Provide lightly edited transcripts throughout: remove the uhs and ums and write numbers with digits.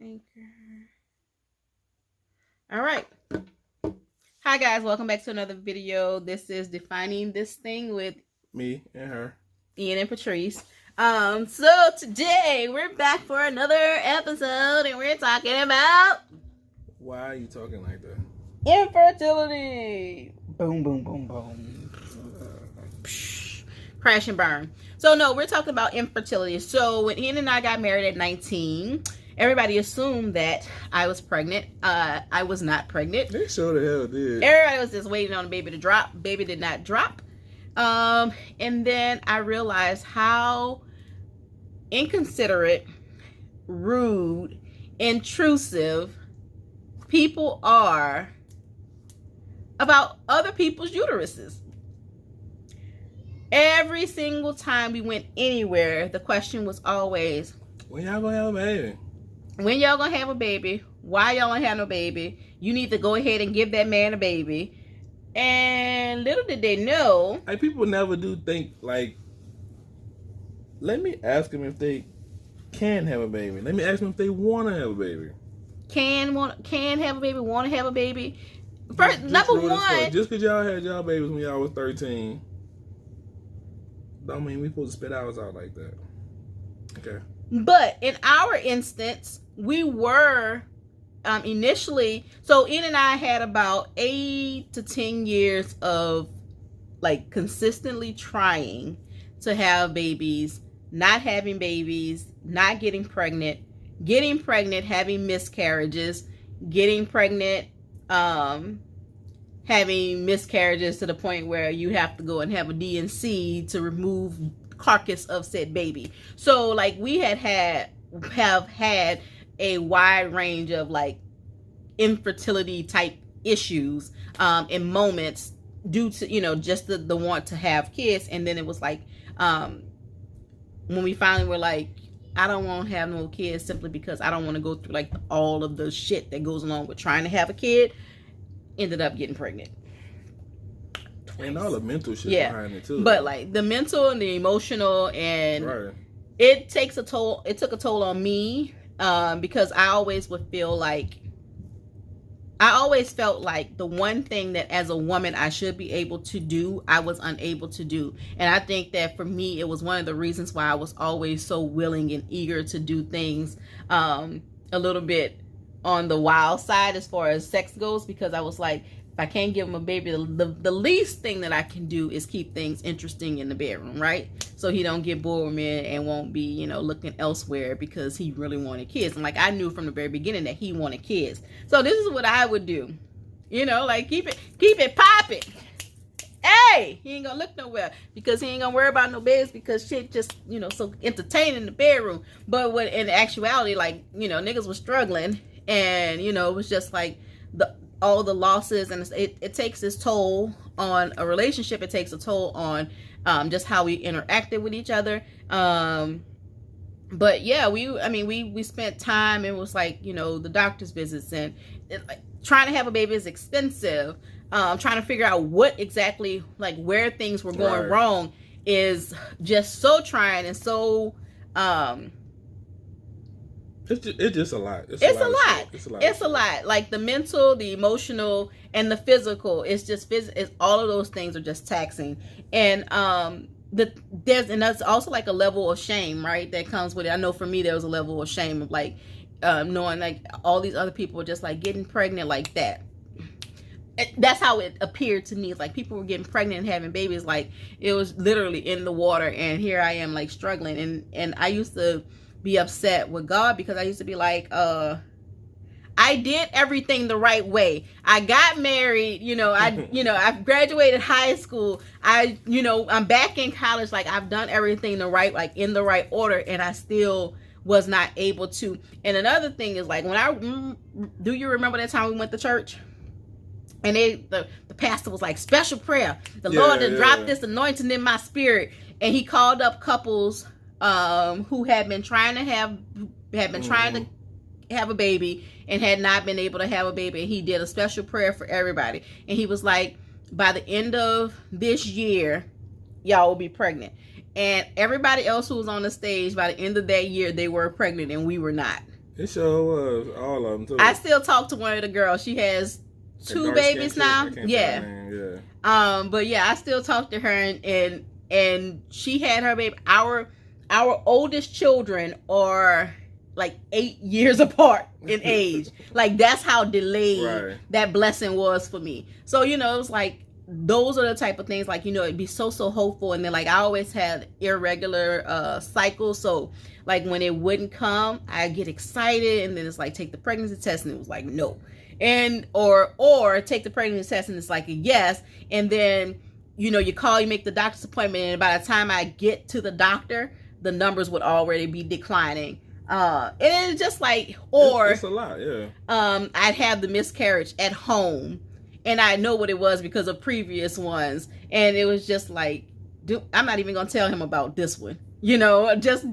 Anchor. All right. Hi guys, welcome back to another video. This is Defining This Thing with me and her, Ian and Patrice. So today we're back for another episode and we're talking about why are you talking like that? Infertility. Boom, boom, boom, boom. Crash and burn. So no, we're talking about infertility. So when Ian and I got married at 19, everybody assumed that I was pregnant. I was not pregnant. They sure the hell did. Everybody was just waiting on the baby to drop. Baby did not drop. And then I realized how inconsiderate, rude, intrusive people are about other people's uteruses. Every single time we went anywhere, the question was always, when y'all gonna have a baby? When y'all gonna have a baby? Why y'all don't have no baby? You need to go ahead and give that man a baby. And little did they know, like, people never do think like, let me ask them if they can have a baby. Let me ask them if they want to have a baby. Can have a baby, want to have a baby. First, number one, just because y'all had y'all babies when y'all was 13, don't mean we supposed to spit ours out like that. Okay. But in our instance, we were initially, so Ian and I had about 8 to 10 years of like consistently trying to have babies, not having babies, not getting pregnant, having miscarriages, getting pregnant, having miscarriages to the point where you have to go and have a D&C to remove carcass of said baby. So like we have had a wide range of like infertility type issues in moments due to just the want to have kids. And then it was like when we finally were like, I don't want to have no kids simply because I don't want to go through like all of the shit that goes along with trying to have a kid, ended up getting pregnant. And all the mental shit behind it too. But like the mental and the emotional, and right. It takes a toll. It took a toll on me because I always felt like the one thing that as a woman I should be able to do, I was unable to do. And I think that for me, it was one of the reasons why I was always so willing and eager to do things a little bit on the wild side as far as sex goes, because I was like, if I can't give him a baby, the least thing that I can do is keep things interesting in the bedroom, right? So he don't get bored with me and won't be, looking elsewhere because he really wanted kids. And like I knew from the very beginning that he wanted kids. So this is what I would do, like keep it popping. Hey, he ain't gonna look nowhere because he ain't gonna worry about no babies because shit just, so entertaining in the bedroom. But when in actuality, like, niggas was struggling and, it was just like all the losses, and it takes its toll on a relationship. It takes a toll on just how we interacted with each other. But yeah, we spent time, and it was like, the doctor's visits, and trying to have a baby is expensive. Trying to figure out what exactly, like where things were going wrong is just so trying and so it's just a lot. It's a lot. Like the mental, the emotional, and the physical. It's just all of those things are just taxing. And that's also like a level of shame, right? That comes with it. I know for me there was a level of shame of like knowing like all these other people were just like getting pregnant like that. That's how it appeared to me. It's like people were getting pregnant and having babies like it was literally in the water, and here I am like struggling. And I used to be upset with God because I used to be like, I did everything the right way. I got married, I've graduated high school. I'm back in college. Like I've done everything the right, like in the right order, and I still was not able to. And another thing is like do you remember that time we went to church? And the pastor was like, special prayer. The Lord had dropped this anointing in my spirit. And he called up couples who had been trying to have a baby and had not been able to have a baby. And he did a special prayer for everybody. And he was like, by the end of this year, y'all will be pregnant. And everybody else who was on the stage, by the end of that year, they were pregnant and we were not. It sure was. All of them, too. I still talk to one of the girls. She has 2 babies now. Yeah. But yeah, I still talk to her, and she had her baby. Our oldest children are like 8 years apart in age. Like, that's how delayed that blessing was for me. So, you know, it was like, those are the type of things, like, you know, it'd be so hopeful. And then, like, I always had irregular cycles. So, like, when it wouldn't come, I get excited, and then it's like, take the pregnancy test, and it was like, no. And or take the pregnancy test, and it's like a yes. And then, you know, you call, you make the doctor's appointment, and by the time I get to the doctor, the numbers would already be declining. And it's just like, or it's a lot, yeah. I'd have the miscarriage at home, and I know what it was because of previous ones, and it was just like, dude, I'm not even gonna tell him about this one. You know, just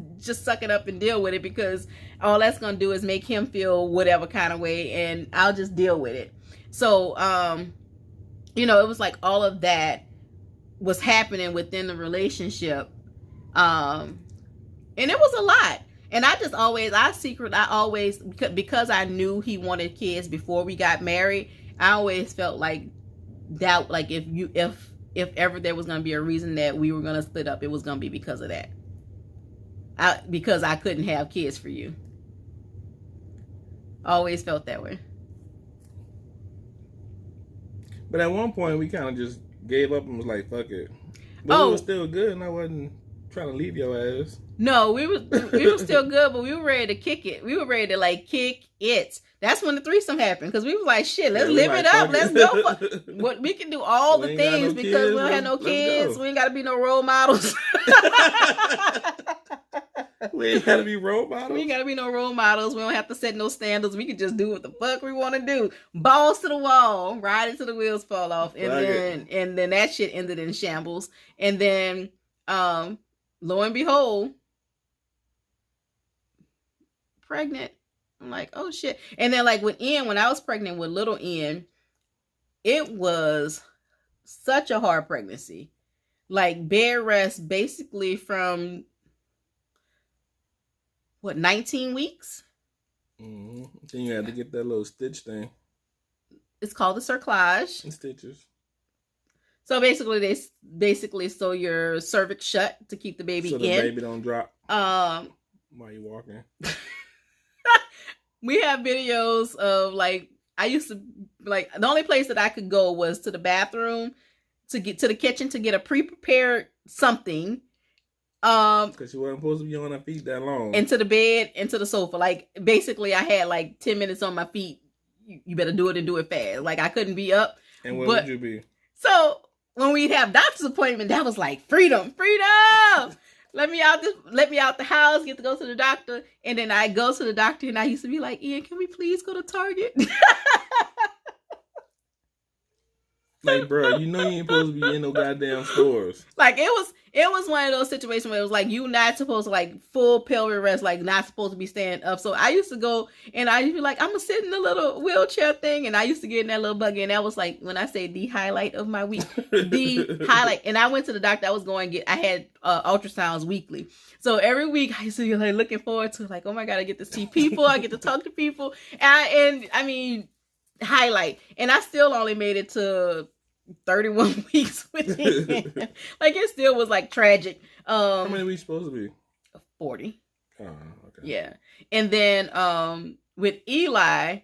suck it up and deal with it, because all that's gonna do is make him feel whatever kind of way, and I'll just deal with it. So, you know, it was like all of that was happening within the relationship, and it was a lot. And I always, because I knew he wanted kids before we got married, I always felt like that, like, if ever there was gonna be a reason that we were gonna split up, it was gonna be because of that. Because I couldn't have kids for you. Always felt that way. But at one point, we kind of just gave up and was like, fuck it. But it was still good, and I wasn't trying to leave your ass. No, we were still good, but we were ready to kick it. We were ready to, like, kick it. That's when the threesome happened, because we was like, shit, let's live it up. Let's go. What we can do all the things, because we don't have no kids. We ain't got to be no role models. We ain't gotta be role models. We ain't gotta be no role models. We don't have to set no standards. We can just do what the fuck we want to do. Balls to the wall, ride until the wheels fall off, and then that shit ended in shambles. And then, lo and behold, pregnant. I'm like, oh shit. And then, like, with Ian, when I was pregnant with little Ian, it was such a hard pregnancy. Like, bed rest basically from 19 weeks? Mm-hmm. Then you had to get that little stitch thing. It's called the cerclage. And stitches. So basically, they sew your cervix shut to keep the baby in. So the baby don't drop while you walking. We have videos of, like, I used to, like, the only place that I could go was to the bathroom, to get to the kitchen to get a pre-prepared something. Because you wasn't supposed to be on her feet that long. Into the bed, into the sofa. Like, basically, I had like 10 minutes on my feet. You better do it and do it fast. Like, I couldn't be up. And where would you be? So when we'd have doctor's appointment, that was like freedom. Let me out the house, get to go to the doctor. And then I go to the doctor, and I used to be like, Ian, can we please go to Target? Like, bro, you know you ain't supposed to be in no goddamn stores. Like, it was one of those situations where it was like, you not supposed to, like, full pelvic rest, like, not supposed to be standing up. So I used to go, and I used to be like, I'm gonna sit in the little wheelchair thing, and I used to get in that little buggy, and that was like, when I say the highlight of my week, the highlight. And I went to the doctor. I had ultrasounds weekly. So every week I used to be like looking forward to, like, oh my God, I get to see people, I get to talk to people, and I mean, highlight. And I still only made it to 31 weeks with him. Like, it still was like tragic. How many weeks supposed to be? 40. Oh, okay. Yeah. And then with Eli,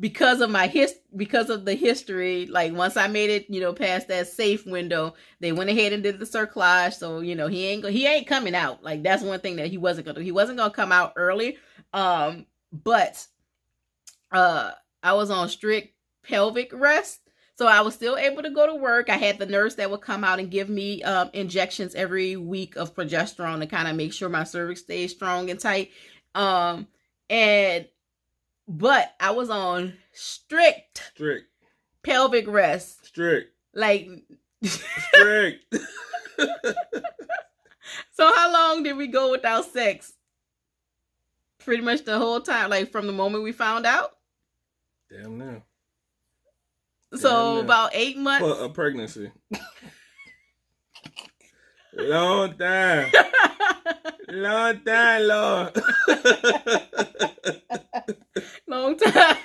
because of the history, like, once I made it, you know, past that safe window, they went ahead and did the cerclage. So, you know, he ain't coming out. Like, that's one thing that he wasn't gonna do. He wasn't gonna come out early. But I was on strict pelvic rest. So I was still able to go to work. I had the nurse that would come out and give me injections every week of progesterone to kind of make sure my cervix stays strong and tight. But I was on strict pelvic rest. Like, strict. So how long did we go without sex? Pretty much the whole time, like, from the moment we found out. Damn now. So about 8 months. For a pregnancy. Long time. Long time, Lord. Long time.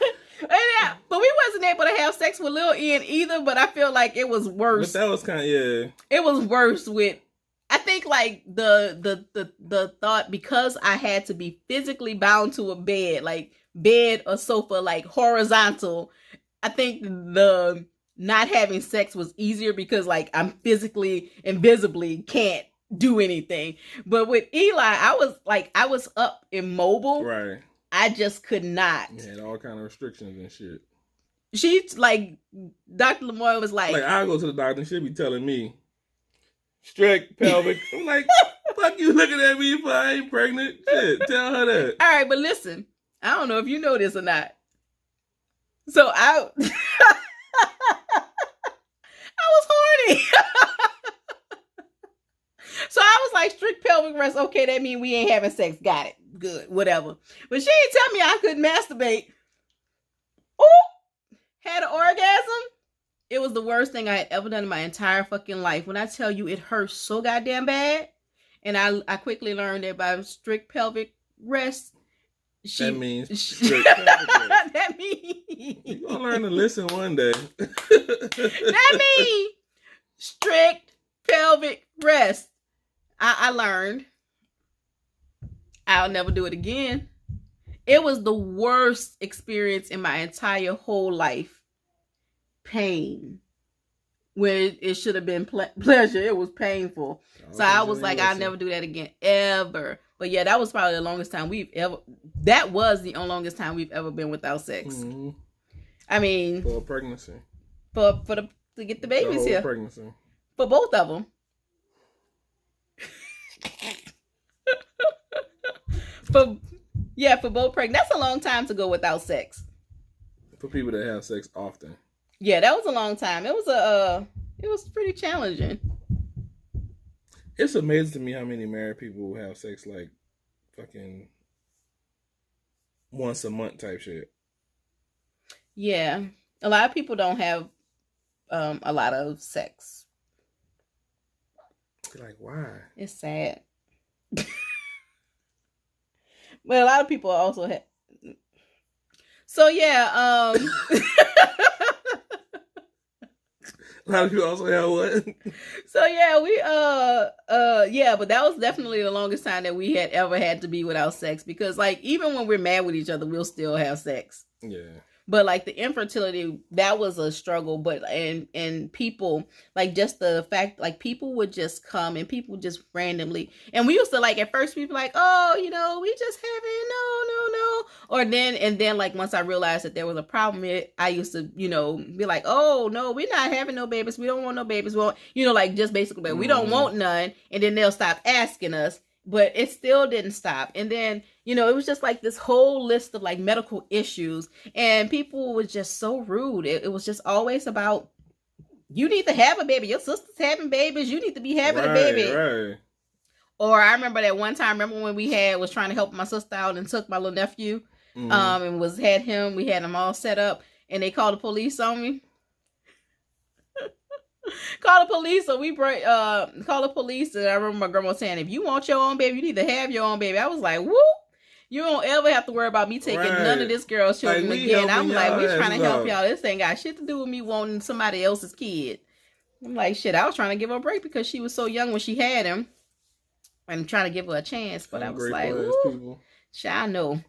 But we wasn't able to have sex with Lil Ian either, but I feel like it was worse. But that was kind of, yeah. It was worse with, I think like the thought, because I had to be physically bound to a bed, like bed or sofa, like horizontal. I think the not having sex was easier because like I'm physically and visibly can't do anything. But with Eli, I was up immobile. Right. I just could not. You had all kind of restrictions and shit. She's like, Dr. Lamoy was like I go to the doctor and she'll be telling me, strict pelvic. I'm like, fuck you looking at me if I ain't pregnant. Shit, tell her that. All right, but listen, I don't know if you know this or not. So I was horny. So I was like, strict pelvic rest. Okay, that means we ain't having sex. Got it. Good. Whatever. But she didn't tell me I couldn't masturbate. Ooh, had an orgasm. It was the worst thing I had ever done in my entire fucking life. When I tell you it hurt so goddamn bad. And I quickly learned that by strict pelvic rest, that means strict pelvic rest. That means you're gonna learn to listen one day. That means strict pelvic rest. I learned. I'll never do it again. It was the worst experience in my entire whole life. Pain. Where it should have been pleasure. It was painful. So I was like, I'll never do that again. Ever. But yeah, that was probably the longest time that was the longest time we've ever been without sex. Mm-hmm. I mean. For a pregnancy. To get the babies here. Pregnancy. For both of them. For both pregnant. That's a long time to go without sex. For people that have sex often. Yeah, that was a long time. It was pretty challenging. It's amazing to me how many married people have sex like fucking once a month type shit. Yeah. A lot of people don't have a lot of sex. Like, why? It's sad. But a lot of people also have. So yeah, a lot of people also have what? So yeah, but that was definitely the longest time that we had ever had to be without sex, because like even when we're mad with each other, we'll still have sex. Yeah. But like the infertility, that was a struggle. But and people, like just the fact, like people would just come and people just randomly, and we used to like at first we'd be like, oh, we just having no. Or then like once I realized that there was a problem, I used to, be like, oh no, we're not having no babies. We don't want no babies. We want, like just basically, we don't want none. And then they'll stop asking us. But it still didn't stop. And then, it was just like this whole list of like medical issues. And people were just so rude. It was just always about, you need to have a baby. Your sister's having babies. You need to be having a baby. Right. Or I remember that one time, when we was trying to help my sister out and took my little nephew. And we had him all set up. And they called the police on me. Call the police, so we call the police. And I remember my grandma saying, if you want your own baby, you need to have your own baby. I was like, whoop, you don't ever have to worry about me taking none of this girl's children again. I'm like, we trying to help y'all. This ain't got shit to do with me wanting somebody else's kid. I'm like, shit, I was trying to give her a break because she was so young when she had him and trying to give her a chance. But I was like, woo, shit, I know.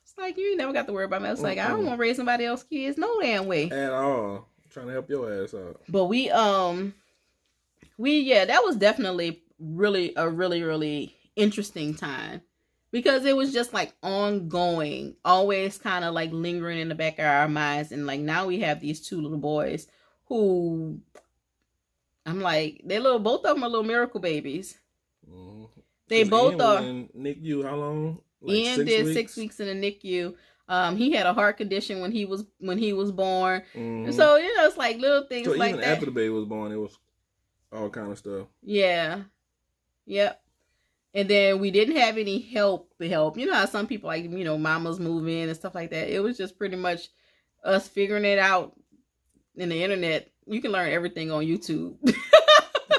It's like, you ain't never got to worry about me. I was like, I don't want to raise somebody else's kids no damn way. At all. Trying to help your ass out. But that was definitely a really interesting time, because it was just like ongoing, always kind of like lingering in the back of our minds. And like now we have these two little boys who I'm like, both of them are little miracle babies. Mm-hmm. They both are. In NICU, how long? Like Ian did 6 weeks in the NICU. He had a heart condition when he was born. Mm-hmm. So, it's like little things so like even that. After the baby was born, it was all kind of stuff. Yeah. Yep. And then we didn't have any help. How some people like, mamas move in and stuff like that. It was just pretty much us figuring it out in the internet. You can learn everything on YouTube.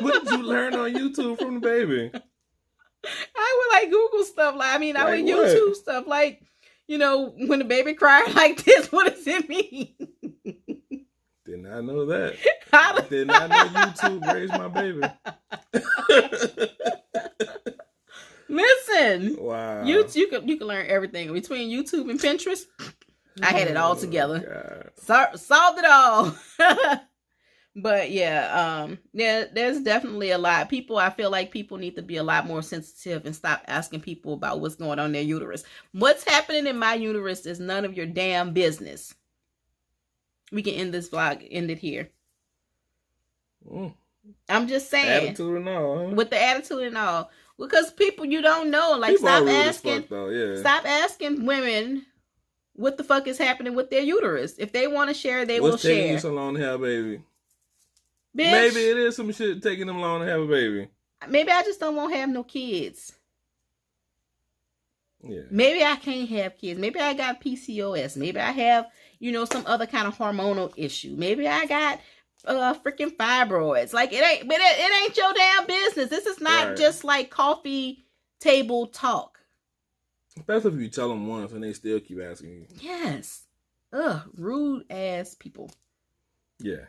What did you learn on YouTube from the baby? I would like Google stuff. I would YouTube stuff. Like, when the baby cried like this, what does it mean? Did not know that. I did not know YouTube raised my baby. Listen. Wow. You can learn everything between YouTube and Pinterest. I had it all together. Solved it all. But there's definitely a lot. I feel like people need to be a lot more sensitive and stop asking people about what's going on in their uterus. What's happening in my uterus is none of your damn business. We can end this vlog, end it here. I'm just saying. Attitude and all. Huh? With the attitude and all. Because people you don't know. Like, people stop asking. Fuck, though. Yeah. Stop asking women what the fuck is happening with their uterus. If they want to share, they will share. What's taking you so long to have a baby? Bitch, maybe it is some shit taking them long to have a baby. Maybe I just don't want to have no kids. Yeah. Maybe I can't have kids. Maybe I got PCOS. Maybe I have, some other kind of hormonal issue. Maybe I got freaking fibroids. Like, it ain't your damn business. This is not just like coffee table talk. Especially if you tell them once and they still keep asking you. Yes. Rude ass people. Yeah.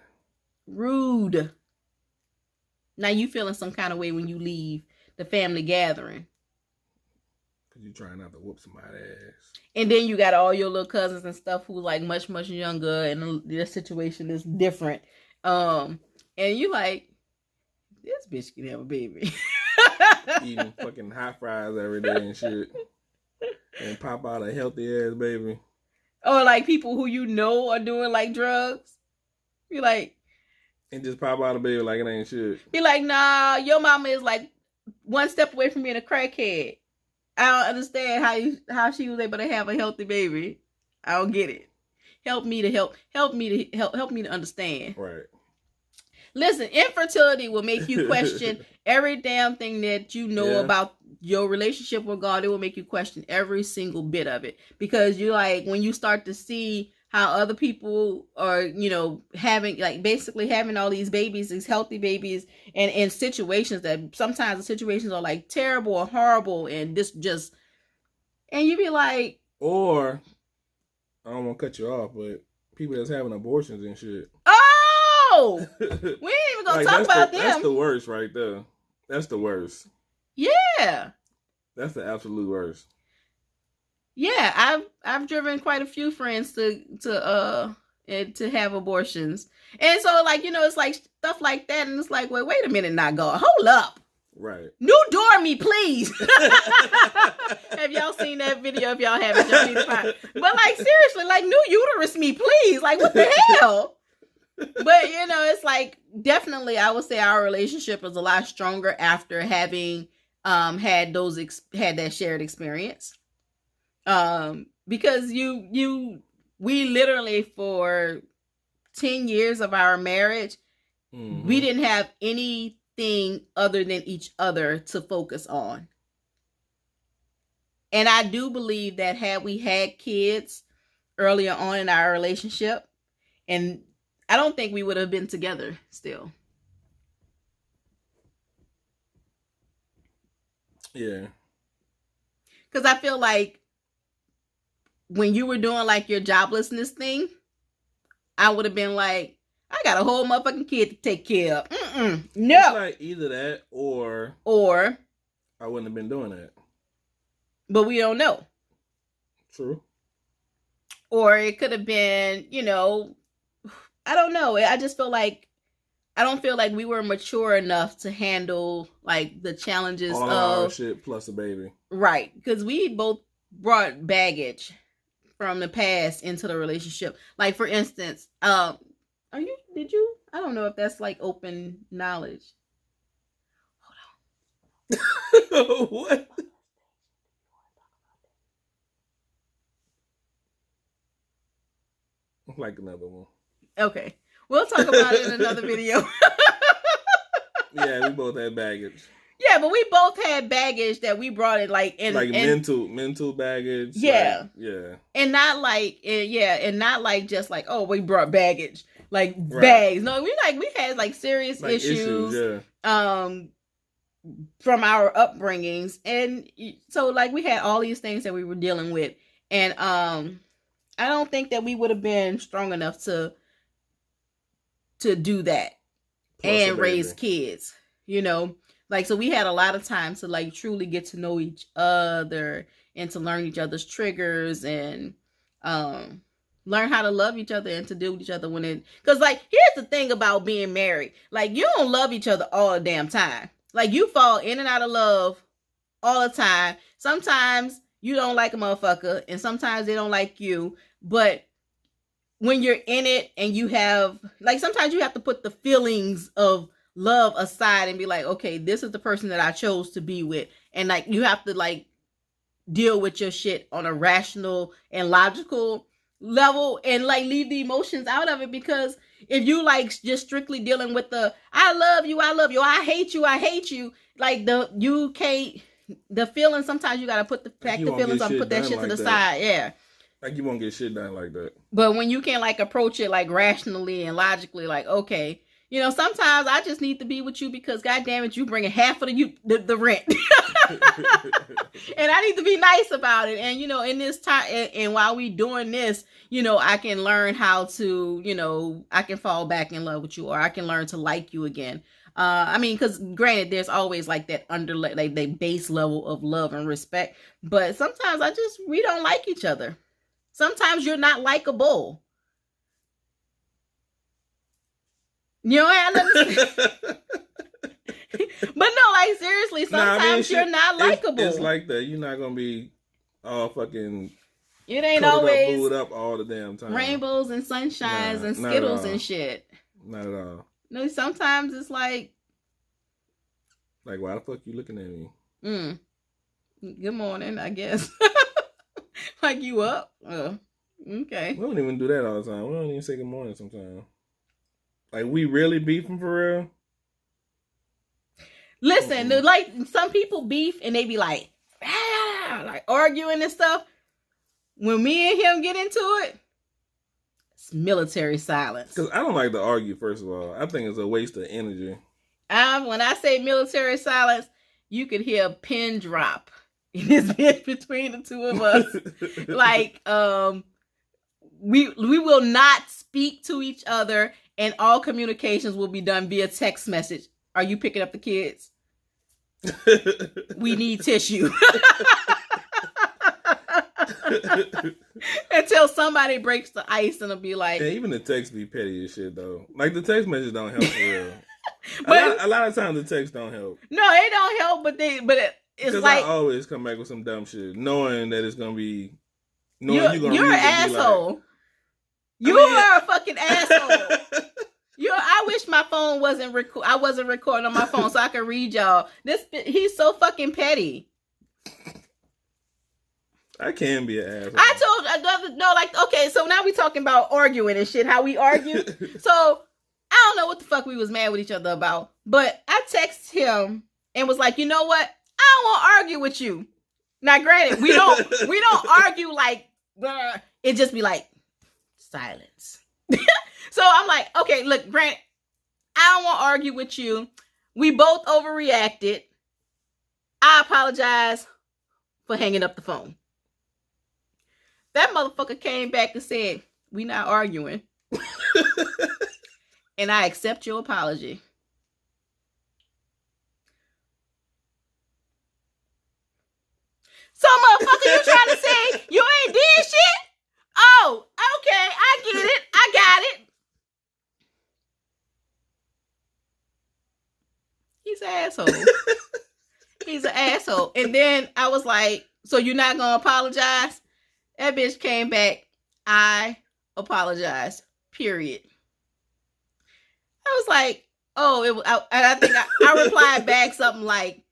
Rude. Now you feeling some kind of way when you leave the family gathering. Because you trying not to whoop somebody's ass. And then you got all your little cousins and stuff who like much, much younger and their situation is different. And you like, this bitch can have a baby. Eating fucking hot fries every day and shit. And pop out a healthy ass baby. Or like people who are doing like drugs. Be like, and just pop out a baby like it ain't shit. Be like, nah, your mama is like one step away from being a crackhead. I don't understand how she was able to have a healthy baby. I don't get it. Help me to understand. Right. Listen, infertility will make you question every damn thing that you know about your relationship with God. It will make you question every single bit of it. Because you like, when you start to see how other people are, having all these babies, these healthy babies, and in situations that sometimes the situations are like terrible or horrible, and and you be like, or I don't want to cut you off, but people that's having abortions and shit. Oh, we ain't even gonna talk about them. That's the worst right there. That's the worst. Yeah, that's the absolute worst. Yeah, I've driven quite a few friends to have abortions, and so it's like stuff like that, and it's like, wait a minute, not God, hold up, right? New door me, please. Have y'all seen that video? If y'all haven't, y'all need to find it. But like seriously, like new uterus me, please. Like what the hell? But it's like definitely, I would say our relationship is a lot stronger after having had that shared experience. Because we literally for 10 years of our marriage, we didn't have anything other than each other to focus on. And I do believe that had we had kids earlier on in our relationship, and I don't think we would have been together still. Yeah. Because I feel like when you were doing like your joblessness thing, I would have been like, I got a whole motherfucking kid to take care of. No. It's like either that or I wouldn't have been doing that. But we don't know. True. Or it could have been, I don't know. I just feel like I don't feel like we were mature enough to handle like the challenges all of our shit plus a baby. Right. Because we both brought baggage from the past into the relationship. Like for instance, I don't know if that's like open knowledge. Hold on. What? Like another one. Okay. We'll talk about it in another video. Yeah, we both had baggage. Yeah, but we both had baggage that we brought it mental baggage. Yeah. Yeah. And not like just like, oh, we brought baggage. like Right. bags. No, we had like serious Like issues. From our upbringings, and so like we had all these things that we were dealing with, and I don't think that we would have been strong enough to do that and raise kids, you know. Like, so we had a lot of time to like truly get to know each other and to learn each other's triggers and learn how to love each other and to deal with each other when it, because like here's the thing about being married, like you don't love each other all the damn time. Like you fall in and out of love all the time. Sometimes you don't like a motherfucker and sometimes they don't like you, but when you're in it and you have, like, sometimes you have to put the feelings of love aside and be like, okay, this is the person that I chose to be with. And like, you have to like deal with your shit on a rational and logical level and like leave the emotions out of it. Because if you like just strictly dealing with the, I love you, I hate you, like you can't, the feelings, sometimes you got to put the feelings on, put that shit to the side. Yeah. Like you won't get shit done like that. But when you can like approach it like rationally and logically, like, okay, you know, sometimes I just need to be with you because goddamn it, you bringing half of the rent. And I need to be nice about it. And, you know, in this time, and while we doing this, you know, I can learn how to, you know, I can fall back in love with you, or I can learn to like you again. I mean, because granted, there's always like that like the base level of love and respect. But sometimes we don't like each other. Sometimes you're not likable. You know, but no, like seriously, sometimes you're not likable. It's like that. You're not gonna be all fucking. It ain't always booed up all the damn time. Rainbows and sunshines and Skittles and shit. Not at all. No, sometimes it's like why the fuck you looking at me? Good morning, I guess. Like you up? Okay. We don't even do that all the time. We don't even say good morning sometimes. Like we really beefing for real. Listen, like some people beef and they be like arguing and stuff. When me and him get into it, it's military silence. Because I don't like to argue, first of all. I think it's a waste of energy. When I say military silence, you could hear a pin drop in this bitch between the two of us. Like, we will not speak to each other, and all communications will be done via text message. Are you picking up the kids? We need tissue. Until somebody breaks the ice and it'll be like... Yeah, even the text be petty as shit, though. Like, the text message don't help for real. But a lot of times the text don't help. No, it don't help, but it's like... I always come back with some dumb shit, knowing that it's going to be... You're an asshole. Like, you are a fucking asshole. I wish my phone wasn't I wasn't recording on my phone so I could read y'all. He's so fucking petty. I can be an asshole. Okay, so now we talking about arguing and shit, how we argue. So I don't know what the fuck we was mad with each other about, but I texted him and was like, you know what? I don't want to argue with you. Now, granted, we don't argue like, it just be like silence. So I'm like, okay, look, Grant, I don't want to argue with you. We both overreacted. I apologize for hanging up the phone. That motherfucker came back and said, we not arguing. And I accept your apology. So, motherfucker, you trying to say you ain't did shit? Oh, okay, I get it. I got it. He's an asshole. He's an asshole. And then I was like, so you're not going to apologize? That bitch came back. I apologize. Period. I was like, oh, I think I replied back something like,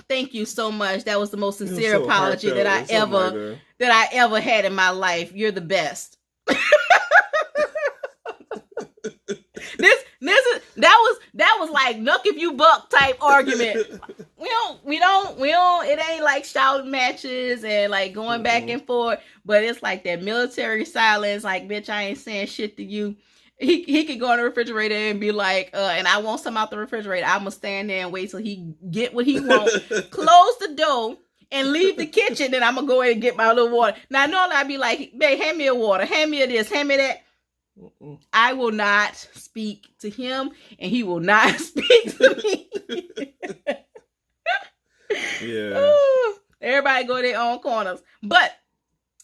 thank you so much. That was the most sincere apology that I ever had in my life. You're the best. That was like nuck if you buck type argument. We don't it ain't like shouting matches and like going back and forth, but it's like that military silence, like, bitch, I ain't saying shit to you. he could go in the refrigerator and be like, and I want some out the refrigerator. I'm gonna stand there and wait till he get what he wants, close the door, and leave the kitchen. Then I'm gonna go in and get my little water. Now normally I'd be like, babe, hand me a water, hand me a this, hand me that. I will not speak to him, and he will not speak to me. Yeah. Everybody go their own corners. But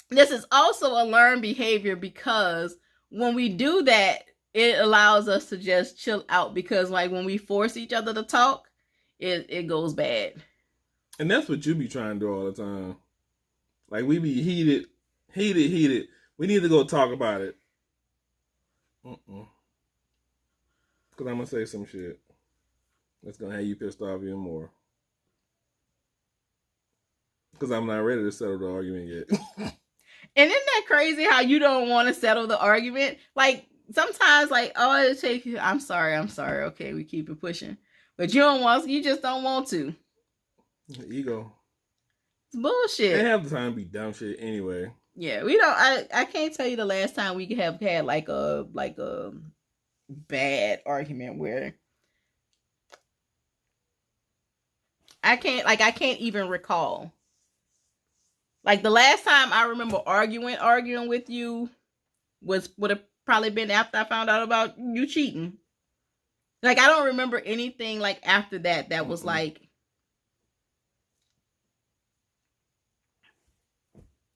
this is also a learned behavior, because when we do that, it allows us to just chill out, because like when we force each other to talk, it goes bad. And that's what you be trying to do all the time. Like we be heated. We need to go talk about it. Because I'm going to say some shit that's going to have you pissed off even more. Because I'm not ready to settle the argument yet. And isn't that crazy how you don't want to settle the argument? Like, sometimes, like, oh, it takes you, I'm sorry. Okay, we keep it pushing. But you just don't want to. Ego. It's bullshit. They have the time to be dumb shit anyway. Yeah, we don't. I can't tell you the last time we have had like a bad argument where I can't even recall. Like the last time I remember arguing with you would have probably been after I found out about you cheating. Like I don't remember anything like after that was like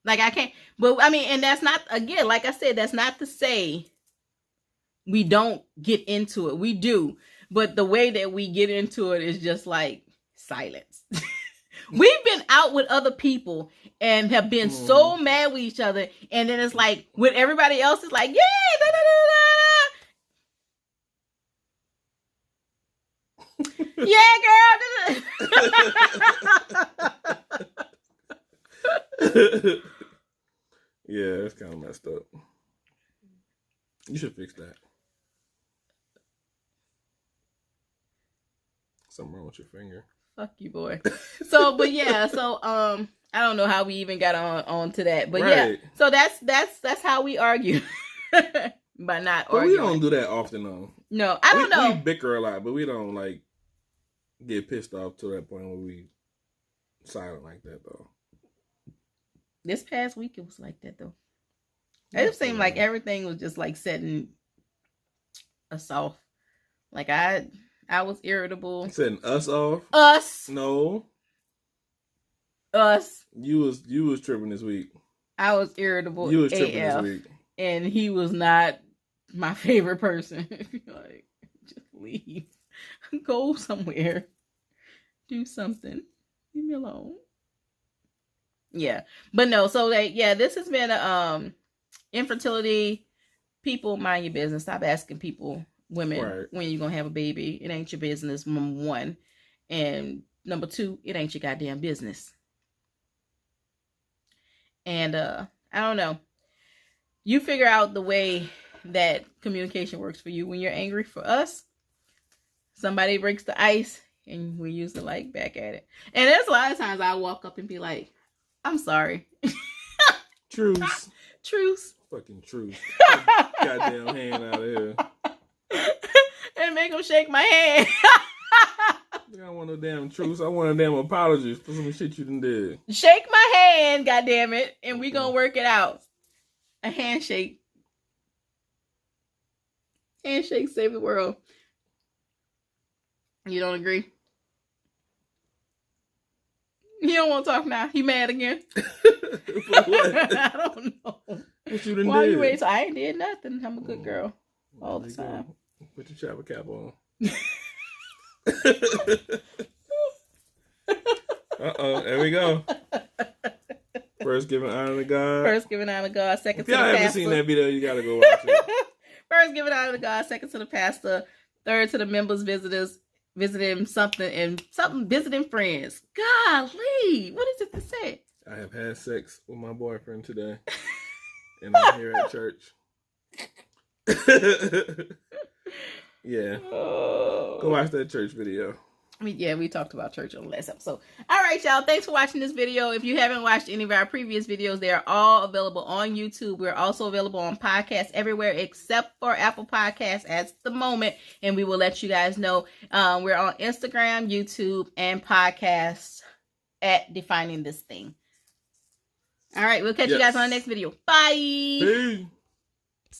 I can't, but I mean, and that's not, again, like I said, that's not to say we don't get into it. We do. But the way that we get into it is just like silence. We've been out with other people and have been so mad with each other. And then it's like, with everybody else, it's like, yeah, da, da, da, da. Yeah, girl. Yeah, it's kind of messed up. You should fix that. Something wrong with your finger. Fuck you, boy. So, but yeah, so I don't know how we even got on to that, but right. Yeah. So that's how we argue. By not but arguing. We don't do that often though. No, I don't know. We bicker a lot, but we don't like get pissed off to that point where we silent like that though. This past week it was like that though. It just seemed like everything was just like setting us off. Like I was irritable. Setting us off? Us. No. Us. You was tripping this week. I was irritable. You was tripping this week. And he was not my favorite person. Like, just leave. Go somewhere. Do something. Leave me alone. Yeah. But no, so this has been a infertility. People, mind your business. Stop asking people, women, right, when you're gonna have a baby. It ain't your business, number one. And number two, it ain't your goddamn business. And I don't know. You figure out the way that communication works for you when you're angry. For us, somebody breaks the ice and we use the like back at it. And there's a lot of times I walk up and be like, I'm sorry. Truce. Truce. Fucking truce. Goddamn hand out of here. And make them shake my hand. I don't want no damn truce. I want a damn apology for some shit you done did. Shake my hand, goddammit, and we gonna work it out. A handshake. Handshake save the world. You don't agree? You don't want to talk now? You mad again? For what? I don't know. What you done Why did? you wait? I ain't did nothing. I'm a good girl all the time. Go. Put your chopper cap on. There we go. First giving honor to God. First giving honor to God. Second to the pastor. If y'all haven't seen that video, you gotta go watch it. First giving honor to God. Second to the pastor. Third to the members, visitors, visiting something, and something visiting friends. Golly, what is it to say? I have had sex with my boyfriend today, and I'm here at church. Yeah. Oh. Go watch that church video. I mean, yeah, we talked about church on the last episode. All right, y'all. Thanks for watching this video. If you haven't watched any of our previous videos, they are all available on YouTube. We're also available on podcasts everywhere except for Apple Podcasts at the moment, and we will let you guys know. We're on Instagram, YouTube, and podcasts at Defining This Thing. All right, we'll catch you guys on the next video. Bye. Peace.